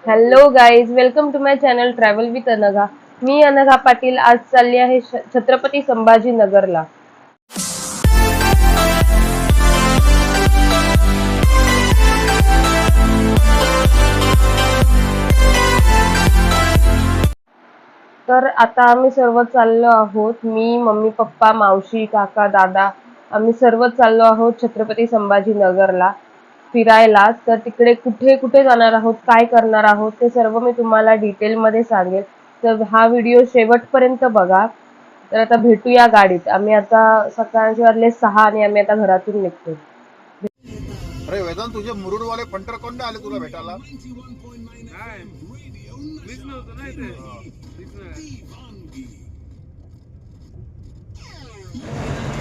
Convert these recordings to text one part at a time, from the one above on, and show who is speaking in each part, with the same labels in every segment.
Speaker 1: Hello guys, welcome to my channel travel with Anagha. मी अनघा पाटील. आज चालली आहे छत्रपती संभाजीनगरला. तर आता आम्ही सर्व चाललो आहोत. मी, मम्मी, पप्पा, मावशी, काका, दादा आम्ही सर्व चाललो आहोत छत्रपती संभाजीनगरला फिरायला. तर तिकडे कुठे कुठे जाणार आहोत, काय करणार आहोत ते सर्व मी तुम्हाला डिटेलमध्ये सांगेल. तर हा व्हिडिओ शेवटपर्यंत बघा. तर आता भेटूया गाडीत. आम्ही आता सकाळचे वाजले 6 आणि आम्ही आता घरातून निघतो.
Speaker 2: अरे वेदांत, तुझे मुरुडवाले पंटर कोण आले तुला भेटायला?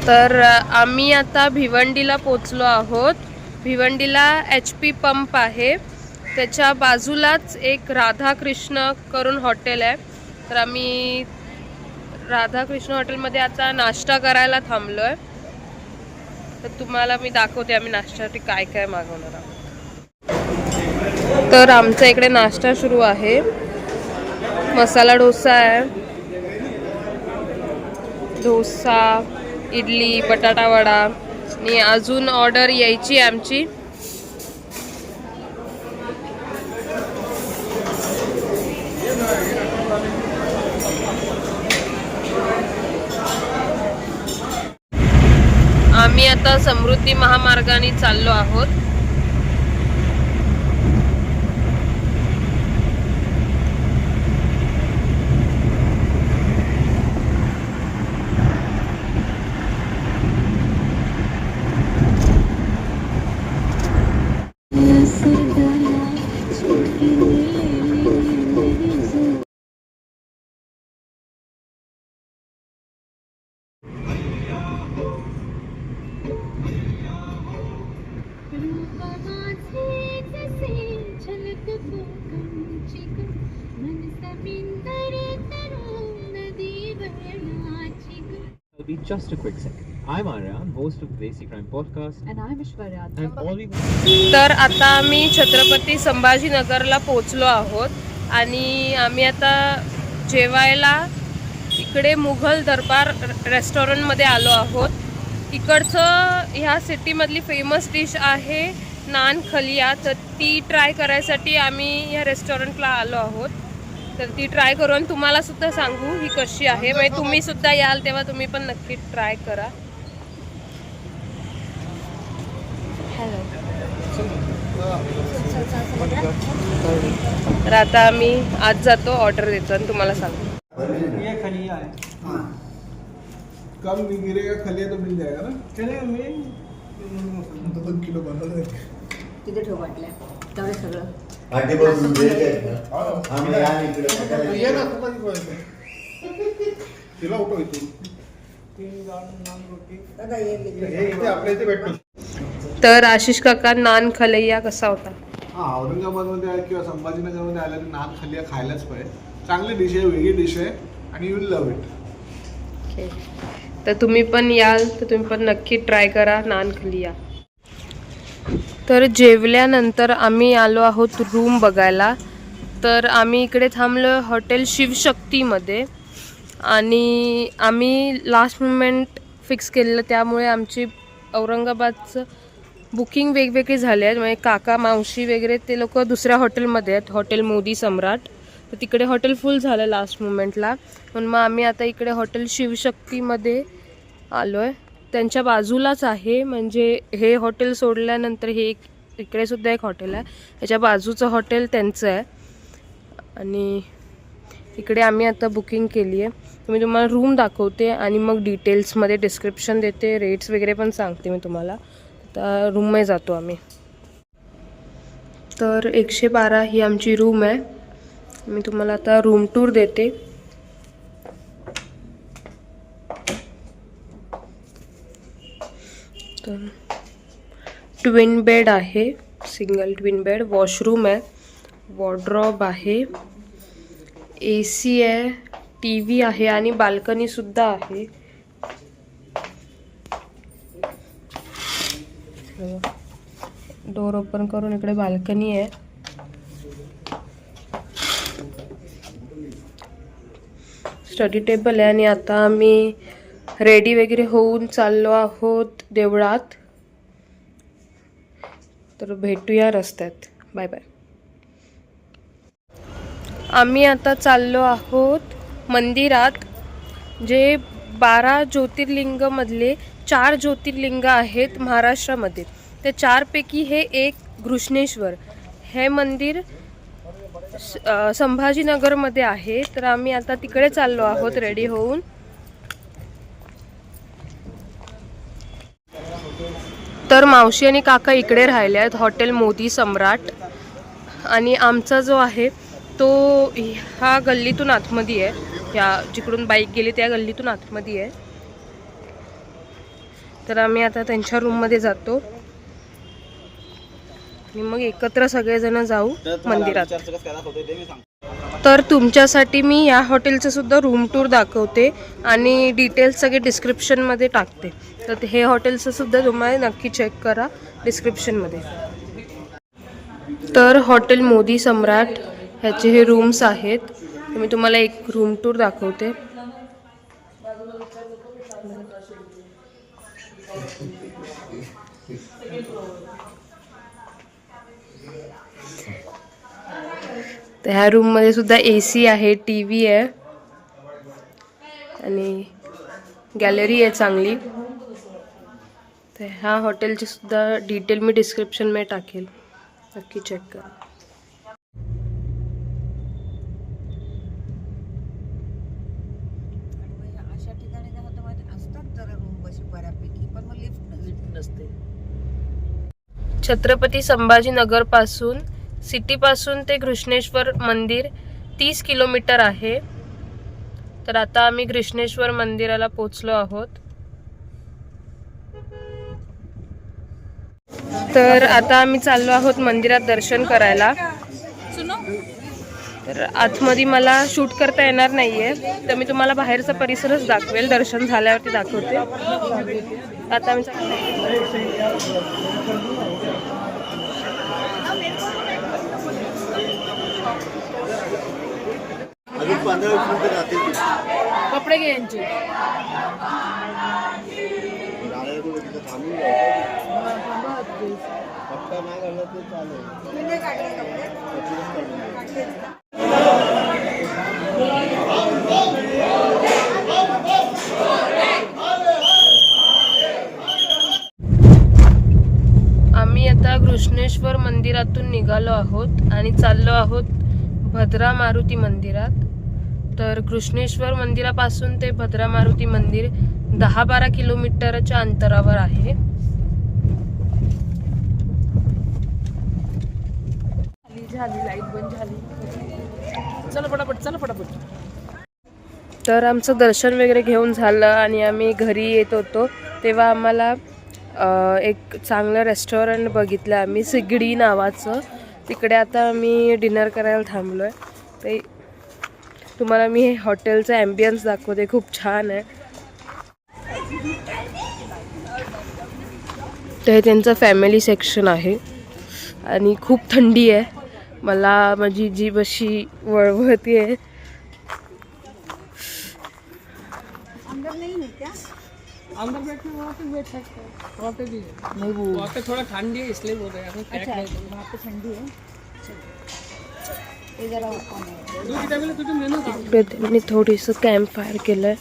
Speaker 1: तर आम्ही आता भिवंडीला पोचलो आहोत. भिवंडीला HP पंप आहे, त्याच्या बाजूलाच एक राधाकृष्ण करून हॉटेल आहे. तर आम्ही राधाकृष्ण हॉटेलमध्ये आता नाश्ता करायला थांबलोय. तर तुम्हाला मी दाखवते आम्ही नाश्त्यासाठी काय काय मागवणार आहोत. तर आमचा इकडे नाश्ता सुरू आहे. मसाला डोसा आहे, डोसा, इडली, बटाटा वडा आणि अजून ऑर्डर यायची आहे आमची. आम्ही आता समृद्धी महामार्गाने चाललो आहोत.
Speaker 3: Be just a quick second. I'm Aryan, host of Desi Crime Podcast,
Speaker 4: And I'm Ishwarya.
Speaker 3: and all we
Speaker 1: तर आता आम्ही छत्रपती संभाजीनगरला पोचलो आहोत आणि आम्ही आता जेवायला इकडे मुघल दरबार रेस्टॉरंटमध्ये आलो आहोत. इकडचं ह्या सिटीमधली फेमस डिश आहे नान खलिया. तर ती ट्राय करायसाठी आम्ही ह्या रेस्टॉरंटला आलो आहोत. तर ती ट्राय करून तुम्हाला सुद्धा सांगू ही कशी आहे. म्हणजे तुम्ही सुद्धा याल तेव्हा तुम्ही पण नक्की ट्राय करा. तर आता आम्ही आज जातो, ऑर्डर देतो आणि तुम्हाला सांगतो.
Speaker 5: ये खलिया है।
Speaker 2: हाँ, कम नहीं गिरेगा खलिया तो मिल जाएगा ना?
Speaker 5: चलेगा मेन
Speaker 2: 2 किलो बनवलं.
Speaker 4: तिथे ठेव वाटल्या तेवढे सगळं
Speaker 6: पाठीपासून आम्ही
Speaker 2: ये ना तुला की बोलायचं. तिला उठव इथून.
Speaker 5: 3 नान रोटी।
Speaker 2: हे इथे आपल्या इथे भेटतो.
Speaker 1: तर आशिष काका, नान खलैया कसा होता?
Speaker 2: हा, औरंगाबादमध्ये आहे किंवा संभाजीनगरमध्ये आलं तर नान खलिया खायलाच पाहिजे. चांगली डिश आहे, वेगळी डिश आहे आणि यू विल लव्ह इट.
Speaker 1: तर तुम्ही पण याल तर तुम्ही पण नक्की ट्राय करा नान खलिया. तर जेवल्यानंतर आम्ही आलो आहोत रूम बघायला. तर आम्ही इकडे थांबलो हॉटेल शिवशक्तीमध्ये आणि आम्ही लास्ट मोमेंट फिक्स केलेलं, त्यामुळे आमची औरंगाबादचं बुकिंग वेगवेगळी झाले आहेत. म्हणजे काका, मावशी वगैरे ते लोक दुसऱ्या हॉटेलमध्ये आहेत, हॉटेल मोदी सम्राट. तर तिकडे हॉटेल फुल झालं लास्ट मोमेंटला. म्हणून मग आम्ही आता इकडे हॉटेल शिवशक्तीमध्ये आलो आहे. त्यांच्या बाजूलाच आहे, म्हणजे हे हॉटेल सोडल्यानंतर हे इकडे सुद्धा एक हॉटेल आहे, त्याच्या बाजूचं हॉटेल त्यांचं आहे. आणि इकडे आम्ही आता बुकिंग केली आहे. मी तुम्हाला रूम दाखवते आणि मग डिटेल्समध्ये डिस्क्रिप्शन देते, रेट्स वगैरे पण सांगते मी तुम्हाला. आता रूममध्ये जातो आम्ही. तर 112 ही आमची रूम आहे. मी तुम्हाला आता रूम टूर देते. तर ट्विन बेड आहे, सिंगल ट्विन बेड, वॉशरूम आहे, वॉर्डरोब आहे, AC आहे, TV आहे आणि बाल्कनी सुद्धा आहे. डोर ओपन करून इकडे बाल्कनी आहे. स्टडी टेबल आहे आणि आता आम्ही रेडी वगैरे होऊन चाललो आहोत देवळात. तर भेटूया रस्त्यात. Bye bye. आम्ही आता चाललो आहोत मंदिरात. जे 12 ज्योतिर्लिंगमधले 4 ज्योतिर्लिंग आहेत महाराष्ट्रामध्ये. त्या 4 पैकी हे एक घृष्णेश्वर हे मंदिर संभाजीनगरमध्ये आहे. तर आम्ही आता तिकडे चाललो आहोत रेडी होऊन. तर मावशी आणि काका इकडे राहिले आहेत हॉटेल मोदी सम्राट. आणि आमचा जो आहे तो ह्या गल्लीतून आतमध्ये आहे. ह्या जिकडून बाईक गेली त्या गल्लीतून आतमध्ये आहे. तर आम्ही आता त्यांच्या रूममध्ये जातो आणि मग एकत्र सगळेजण जाऊ मंदिरात. तर तुमच्यासाठी मी या हॉटेलचं सुद्धा रूम टूर दाखवते आणि डिटेल्स सगळे डिस्क्रिप्शनमध्ये टाकते. तर हे हॉटेलचं सुद्धा तुम्हाला नक्की चेक करा डिस्क्रिप्शनमध्ये. तर हॉटेल मोदी सम्राट ह्याचे हे रूम्स आहेत. तर मी तुम्हाला एक रूम टूर दाखवते. तर ह्या रूममध्ये सुद्धा AC आहे, TV आहे आणि गॅलरी आहे चांगली. तर ह्या हॉटेलची सुद्धा डिटेल मी डिस्क्रिप्शनमध्ये टाकेल, नक्की चेक करा.
Speaker 4: अशा ठिकाणी असतात जरा रूम बशी बऱ्यापैकी, पण मग लिफ्ट नसते.
Speaker 1: छत्रपती संभाजीनगर पासून सिटी पासून ते घृष्णेश्वर मंदिर 30 किलोमीटर आहे. तर आता आम्ही घृष्णेश्वर मंदिराला पोचलो आहोत. तर आता आम्ही चाललो आहोत मंदिरात दर्शन करायला. तर आतमध्ये मला शूट करता येणार नाहीये, तर मी तुम्हाला बाहेरचा परिसरच दाखवेल. दर्शन झाल्यावरती दाखवते. आता आम्ही
Speaker 6: अजून 15-20 मिनिटं राहतील.
Speaker 1: कपडे घे यांचे.
Speaker 6: थांबून पक्का नाही काढला तर चालेल.
Speaker 1: आम्ही आता घृष्णेश्वर मंदिरातून निघालो आहोत आणि चाललो आहोत भद्रा मारुती मंदिरात. तर घृष्णेश्वर मंदिरापासून ते भद्रा मारुती मंदिर 10-12 किलोमीटरच्या अंतरावर आहे. झाली लाईट बंद झाली. चला पटापट. तर आमचं दर्शन वगैरे घेऊन झालं आणि आम्ही घरी येत होतो तेव्हा आम्हाला एक चांगलं रेस्टॉरंट बघितलं आम्ही, सिगडी नावाचं. तिकडे आता आम्ही डिनर करायला थांबलो आहे. ते तुम्हाला मी हे हॉटेलचा ॲम्बियन्स दाखवते, खूप छान आहे. तर हे त्यांचं फॅमिली सेक्शन आहे आणि खूप थंडी आहे. मला माझी जीभ अशी वळवळती आहे.
Speaker 5: अंदर बैठने वहाँ पे बैठ सकते हैं, वहाँ पे भी नहीं, वो वहाँ पे थोड़ा ठंडी है इसलिए बोल रहे हैं.
Speaker 4: अच्छा, वहाँ पे ठंडी है. ते जरा
Speaker 5: तुझे मेनू का
Speaker 1: इकडे त्यांनी थोडीसं कॅम्प फायर केलं आहे.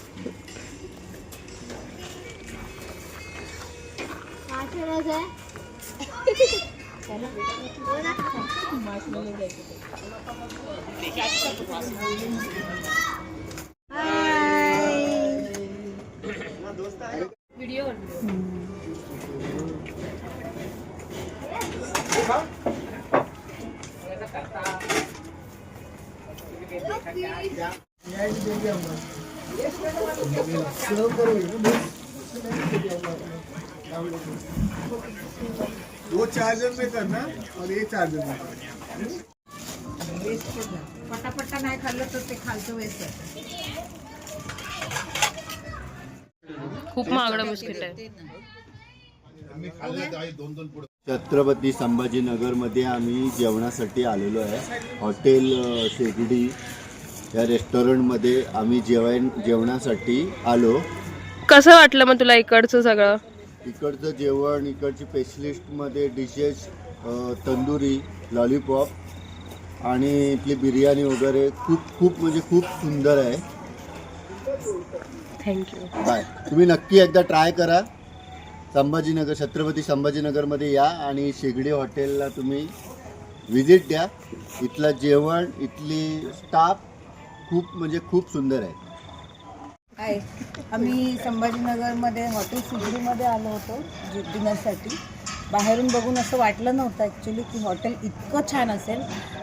Speaker 1: व्हिडिओ
Speaker 2: वो चार्जर में करना और ये चार्जर में करना.
Speaker 4: पटापट्टा नाही खाल्लं तर ते खालचं वेस्ट आहे.
Speaker 1: खूप महागडं बिस्किट आहे.
Speaker 6: छत्रपती संभाजीनगरमध्ये आम्ही जेवणासाठी आलेलो आहे. हॉटेल शेगडी या रेस्टॉरंटमध्ये आम्ही जेवणासाठी आलो.
Speaker 1: कसं वाटलं मग तुला इकडचं सगळं?
Speaker 6: इकडचं जेवण, इकडची स्पेशलिस्टमध्ये डिशेस, तंदुरी, लॉलीपॉप आणि इथली बिर्याणी वगैरे खूप म्हणजे खूप सुंदर आहे.
Speaker 1: थँक्यू.
Speaker 6: बाय. तुम्ही नक्की एकदा ट्राय करा. संभाजीनगर, छत्रपती संभाजीनगरमध्ये या आणि शेगडी हॉटेलला तुम्ही व्हिजिट द्या. इथलं जेवण, इथली स्टाफ खूप सुंदर आहे.
Speaker 4: आहे. आम्ही संभाजीनगरमध्ये हॉटेल सिगडीमध्ये आलो होतो डिनरसाठी. बाहेरून बघून असं वाटलं नव्हतं ॲक्च्युली की हॉटेल इतकं छान असेल.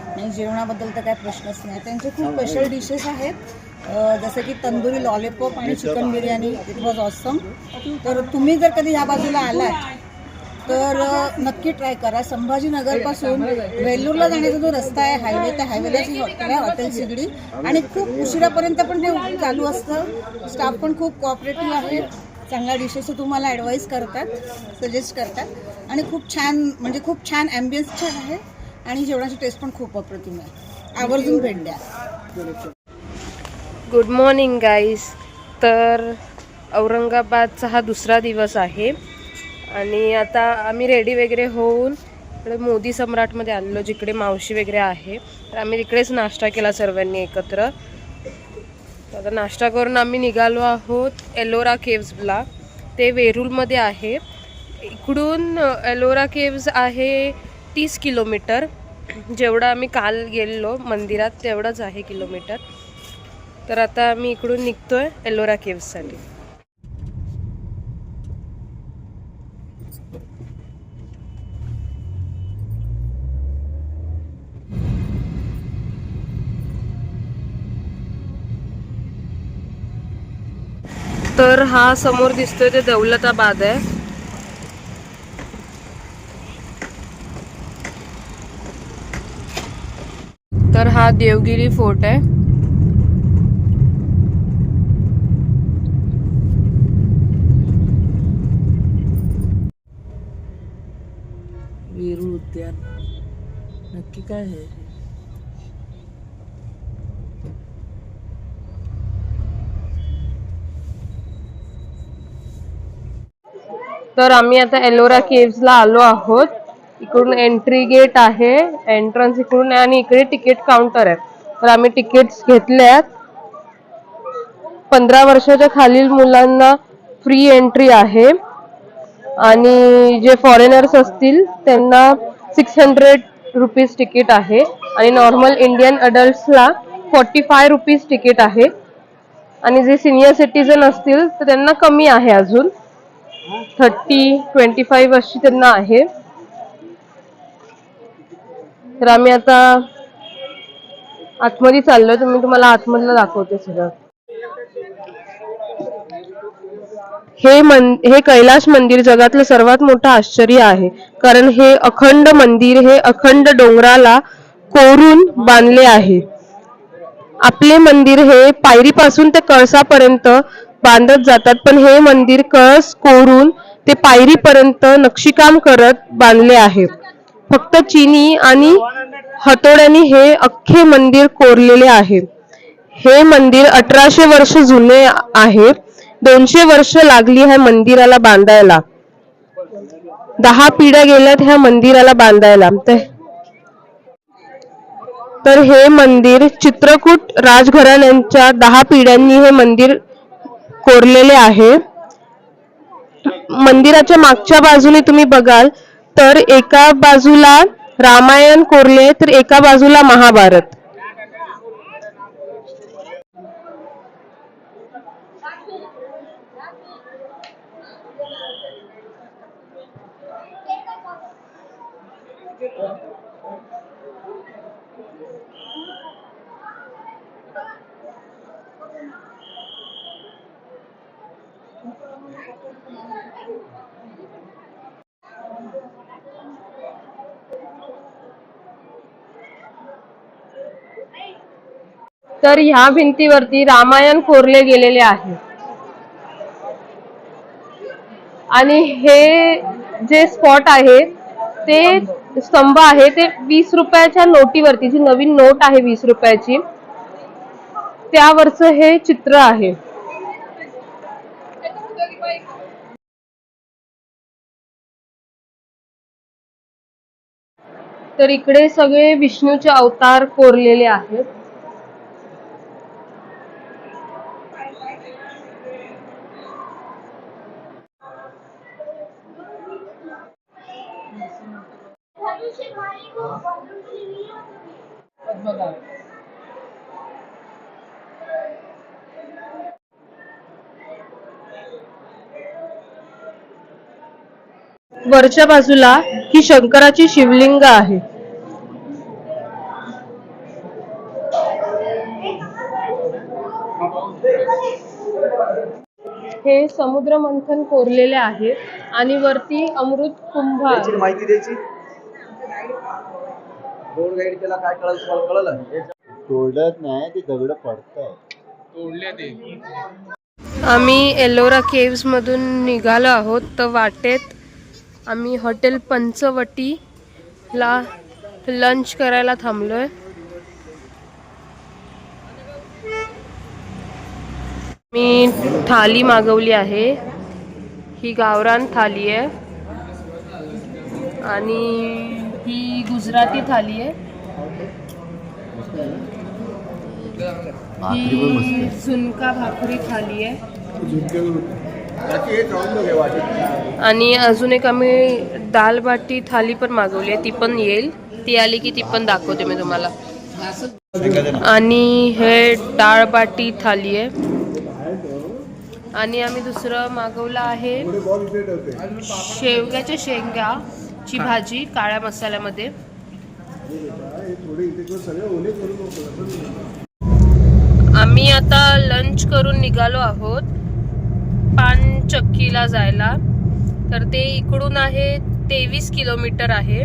Speaker 4: आणि जेवणाबद्दल तर काय प्रश्नच नाही. त्यांचे खूप स्पेशल डिशेस आहेत, जसं की तंदुरी लॉलीपॉप आणि chicken biryani. It was awesome. तर तुम्ही जर कधी ह्या बाजूला आलात तर नक्की ट्राय करा. संभाजीनगरपासून वेल्लूरला जाण्याचा जो रस्ता आहे हायवे, त्या हायवेलाच ही हॉटेल आहे, हॉटेल सिगडी. आणि खूप उशिरापर्यंत पण ते चालू असतं. स्टाफ पण खूप कोऑपरेटिव्ह आहे. चांगल्या डिशेस तुम्हाला ॲडवाईस करतात, सजेस्ट करतात. आणि खूप छान ॲम्बियन्स छान आहे. आणि जेवणाची टेस्ट पण खूप अप्रतिम आहे. आवर्जून भेट द्या.
Speaker 1: Good morning guys. तर औरंगाबादचा हा दुसरा दिवस आहे आणि आता आम्ही रेडी वगैरे होऊन इकडे मोदी सम्राटमध्ये आलेलो, जिकडे मावशी वगैरे आहे. तर आम्ही तिकडेच नाश्ता केला सर्वांनी एकत्र. आता नाश्ता करून आम्ही निघालो आहोत एलोरा केव्जला. ते वेरूळमध्ये आहे. इकडून एलोरा केव्ज आहे 30 किलोमीटर. जेवढं आम्ही काल गेलेलो मंदिरात तेवढंच आहे किलोमीटर. तर आता आम्ही इकडून निघतोय एलोरा केव्जसाठी. तर हा समोर दिसतोय ते दौलताबाद आहे. तर हा देवगिरी फोर्ट आहे.
Speaker 5: वेरूळ उद्यान नक्की काय आहे?
Speaker 1: तर आम्ही आता एलोरा केव्जला आलो आहोत. इकडून एंट्री गेट आहे, एंट्रन्स इकडून आहे आणि इकडे तिकीट काउंटर आहे. तर आम्ही तिकीट्स घेतल्यात. 15 वर्षाच्या खालील मुलांना फ्री एंट्री आहे आणि जे फॉरेनर्स असतील त्यांना 600 रुपीज तिकीट आहे आणि नॉर्मल इंडियन अडल्ट्सला 45 रुपीज तिकीट आहे. आणि जे सिनियर सिटीजन असतील तर त्यांना कमी आहे, अजून 30-25 अशी त्यांना आहे. तर आम्ही आता आतमध्ये चाललोय. तर मी तुम्हाला आतमधलं दाखवते सगळं. हे कैलाश मंदिर जगातलं सर्वात मोठं आश्चर्य आहे, कारण हे अखंड मंदिर हे अखंड डोंगराला कोरून बांधले आहे. आपले मंदिर हे पायरीपासून ते कळसापर्यंत बांधत जातात, पण हे मंदिर कळस कोरून ते पायरीपर्यंत नक्षीकाम करत बांधले आहे. फक्त चिनी आणि हातोड्यांनी हे अख्खे मंदिर कोरलेले आहे. हे मंदिर 1800 वर्ष जुने आहे. 200 वर्ष लागली ह्या मंदिराला बांधायला. 10 पिढ्या गेल्यात ह्या मंदिराला बांधायला. तर हे मंदिर चित्रकूट राजघराण्यांच्या 10 पिढ्यांनी हे मंदिर कोरलेले आहे. मंदिराच्या मागच्या बाजूने तुम्ही बघाल तर एका बाजूला रामायण कोरले तर एका बाजूला महाभारत. तर ह्या भिंतीवरती रामायण कोरले गेलेले आहे. आणि हे जे स्पॉट आहे ते स्तंभ आहे ते 20 रुपयाच्या नोटीवरती, जी नवीन नोट आहे 20 रुपयाची, त्यावरचं हे चित्र आहे. तर इकडे सगळे विष्णूचे अवतार कोरलेले आहेत. वरच्या बाजूला ही शंकराची शिवलिंग आहे. हे समुद्र मंथन कोरलेले आहे आणि वरती अमृत कुंभ आहे.
Speaker 2: माहिती द्यायची रोड गाईड केला काय कळलं
Speaker 6: तोडत नाही, ती दगड पडतात.
Speaker 1: आम्ही एलोरा केव्स मधून निघालो आहोत. तर वाटेत आम्ही हॉटेल पंचवटीला लंच करायला थांबलोय. मी थाली मागवली आहे. ही गावरान थाली आहे आणि ही गुजराती थाली आहे.
Speaker 6: भाकरी पण मस्त
Speaker 1: ही
Speaker 6: आहे.
Speaker 1: झुणका भाकरी थाली आहे.
Speaker 2: आणि
Speaker 1: आणि अजून एक आम्ही दाल बाटी थाली पण मागवली आहे. ती पण येईल. ती आली की ती पण दाखवते मी तुम्हाला. आणि हे डाळ बाटी थाली आहे. आणि आम्ही दुसरं मागवलं आहे शेवग्याच्या शेंगाची भाजी काळ्या मसाल्यामध्ये. आम्ही आता लंच करून निघालो आहोत पानचक्कीला जायला. तर ते इकडून आहे 23 किलोमीटर आहे.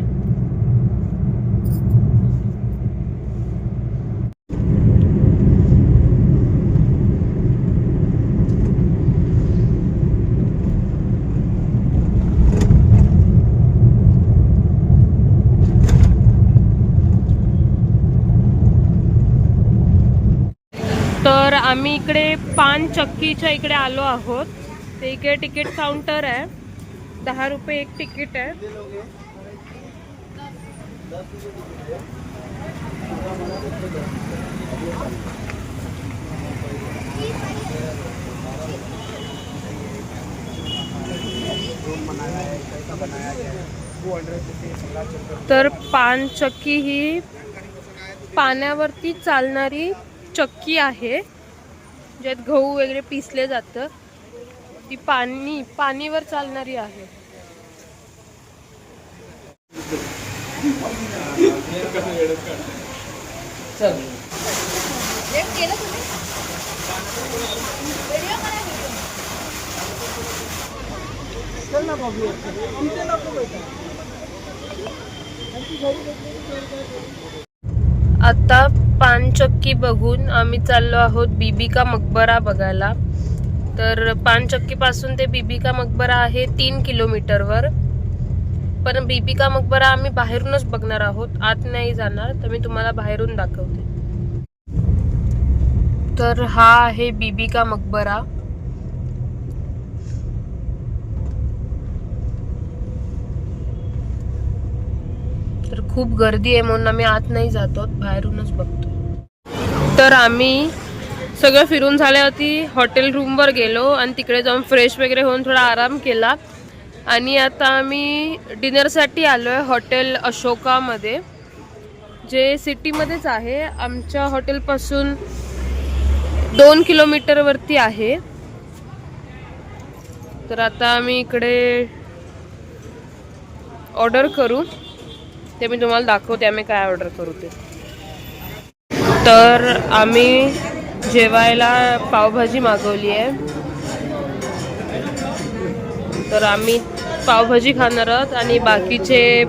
Speaker 1: तर आम्ही इकडे पानचक्कीच्या इकडे आलो आहोत. ते इकडे तिकीट काउंटर आहे. 10 रुपये एक तिकीट आहे. तर पानचक्की ही पाण्यावरती चालणारी चक्की आहे ज्यात गहू वगैरे पिसले जातं. ती पाणीवर चालणारी आहे. आता पानचक्की बघून आम्ही चाललो आहोत बीबी का मकबरा बघायला. तर पानचक्की पासून ते बीबी का मकबरा आहे 3 किलोमीटरवर. पण बीबी का मकबरा आम्ही बाहेरूनच बघणार आहोत, आत नाही जाणार. तर मी तुम्हाला बाहेरून दाखवते. तर हा आहे बीबी का मकबरा. तर खूप गर्दी आहे म्हणून आम्ही आत नाही जातो, बाहेरूनच बघतो. तर आम्ही सगळं फिरून झाल्यावरती हॉटेल रूमवर गेलो आणि तिकडे जाऊन फ्रेश वगैरे होऊन थोडा आराम केला. आणि आता आम्ही डिनरसाठी आलो आहे हॉटेल अशोकामध्ये, जे सिटीमध्येच आहे. आमच्या हॉटेलपासून 2 किलोमीटरवरती आहे. तर आता आम्ही इकडे ऑर्डर करू, ते मी तुम्हाला दाखवते आम्ही काय ऑर्डर करू ते. तर आम्ही जेवायला पावभाजी मागवली आहे. तर आम्ही पावभाजी खाणार आहोत आणि बाकीचे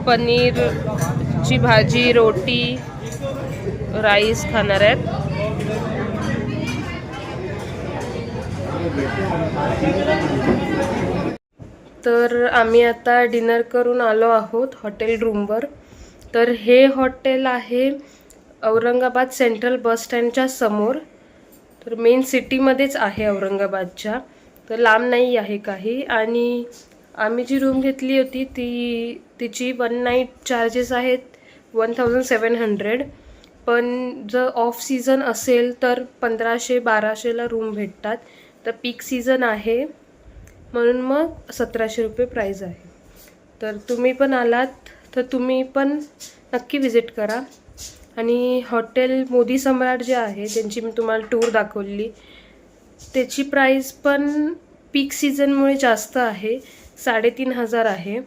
Speaker 1: पनीरची भाजी, रोटी, राईस खाणार आहेत. तर आम्ही आता डिनर करून आलो आहोत हॉटेल रूमवर. तर हे हॉटेल आहे औरंगाबाद सेंट्रल बस स्टँडच्या समोर. तर मेन सिटीमध्येच आहे औरंगाबादच्या, तर लांब नाही आहे काही. आणि आम्ही जी रूम घेतली होती तिची 1 नाईट चार्जेस आहेत 1700. पण जर ऑफ सीझन असेल तर 1500-1200ला रूम भेटतात. तर पीक सीझन आहे म्हणून मग 1700 रुपये प्राईज आहे. तर तुम्ही पण आलात तर तुम्ही पण नक्की विजिट करा. आणि हॉटेल मोदी सम्राट जे आहे त्यांची मी तुम्हाला टूर दाखवली, त्याची प्राईस पण पीक सीझनमुळे जास्त आहे, 3500 आहे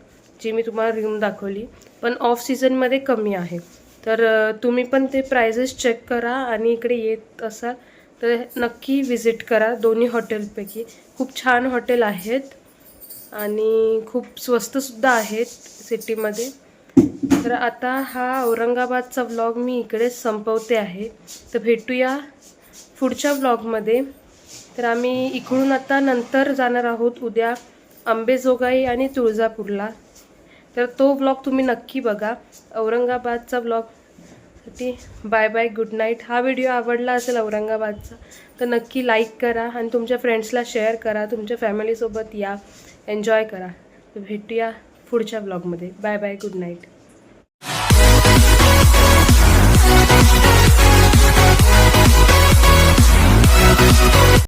Speaker 1: जी मी तुम्हाला रूम दाखवली. पण ऑफ सीझनमध्ये कमी आहे. तर तुम्ही पण ते प्राइजेस चेक करा आणि इकडे येत असाल तर नक्की विजिट करा. दोन्ही हॉटेलपैकी खूप छान हॉटेल आहेत आणि खूप स्वस्तसुद्धा आहेत सिटीमध्ये. तर आता हा औरंगाबादचा व्लॉग मी इकडेच संपवते आहे. तर भेटूया पुढच्या व्लॉगमध्ये. तर आम्ही इकडून आता नंतर जाणार आहोत उद्या अंबेजोगाई आणि तुळजापूरला. तर तो व्लॉग तुम्ही नक्की बघा. औरंगाबादचा व्लॉगसाठी बाय बाय, गुड नाईट. हा व्हिडिओ आवडला असेल औरंगाबादचा तर नक्की लाईक करा आणि तुमच्या फ्रेंड्सला शेअर करा. तुमच्या फॅमिलीसोबत या, एन्जॉय करा. तर भेटूया पुढच्या व्लॉगमध्ये. Bye bye, good night.